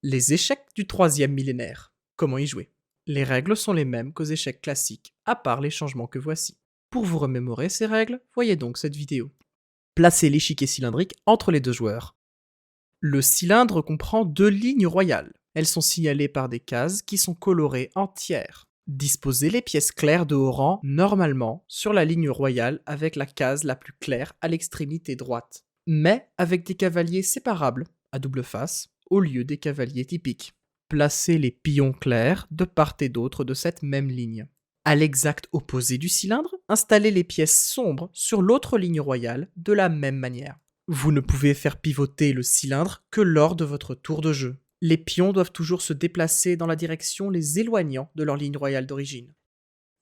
Les échecs du troisième millénaire. Comment y jouer? Les règles sont les mêmes qu'aux échecs classiques, à part les changements que voici. Pour vous remémorer ces règles, voyez donc cette vidéo. Placez l'échiquier cylindrique entre les deux joueurs. Le cylindre comprend deux lignes royales. Elles sont signalées par des cases qui sont colorées en tiers. Disposez les pièces claires de haut rang normalement sur la ligne royale avec la case la plus claire à l'extrémité droite, mais avec des cavaliers séparables, à double face, au lieu des cavaliers typiques. Placez les pions clairs de part et d'autre de cette même ligne. À l'exact opposé du cylindre, installez les pièces sombres sur l'autre ligne royale de la même manière. Vous ne pouvez faire pivoter le cylindre que lors de votre tour de jeu. Les pions doivent toujours se déplacer dans la direction les éloignant de leur ligne royale d'origine.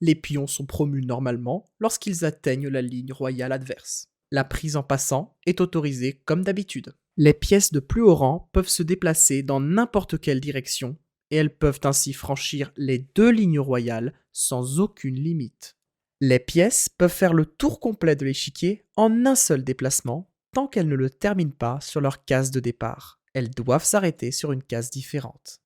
Les pions sont promus normalement lorsqu'ils atteignent la ligne royale adverse. La prise en passant est autorisée comme d'habitude. Les pièces de plus haut rang peuvent se déplacer dans n'importe quelle direction et elles peuvent ainsi franchir les deux lignes royales sans aucune limite. Les pièces peuvent faire le tour complet de l'échiquier en un seul déplacement tant qu'elles ne le terminent pas sur leur case de départ. Elles doivent s'arrêter sur une case différente.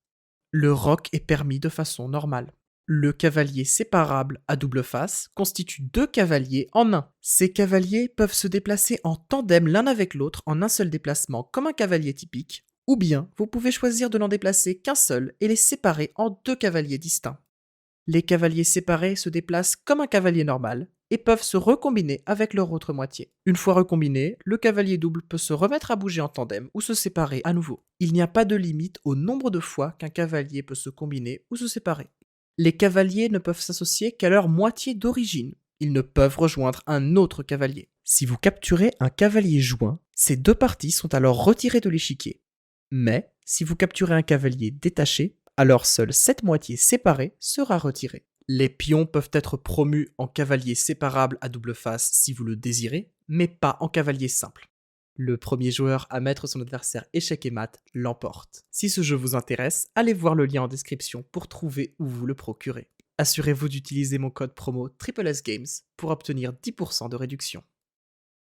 Le roc est permis de façon normale. Le cavalier séparable à double face constitue deux cavaliers en un. Ces cavaliers peuvent se déplacer en tandem l'un avec l'autre en un seul déplacement comme un cavalier typique, ou bien vous pouvez choisir de n'en déplacer qu'un seul et les séparer en deux cavaliers distincts. Les cavaliers séparés se déplacent comme un cavalier normal et peuvent se recombiner avec leur autre moitié. Une fois recombiné, le cavalier double peut se remettre à bouger en tandem ou se séparer à nouveau. Il n'y a pas de limite au nombre de fois qu'un cavalier peut se combiner ou se séparer. Les cavaliers ne peuvent s'associer qu'à leur moitié d'origine. Ils ne peuvent rejoindre un autre cavalier. Si vous capturez un cavalier joint, ces deux parties sont alors retirées de l'échiquier. Mais si vous capturez un cavalier détaché, alors seule cette moitié séparée sera retirée. Les pions peuvent être promus en cavalier séparable à double face si vous le désirez, mais pas en cavalier simple. Le premier joueur à mettre son adversaire échec et mat l'emporte. Si ce jeu vous intéresse, allez voir le lien en description pour trouver où vous le procurer. Assurez-vous d'utiliser mon code promo SSGames pour obtenir 10% de réduction.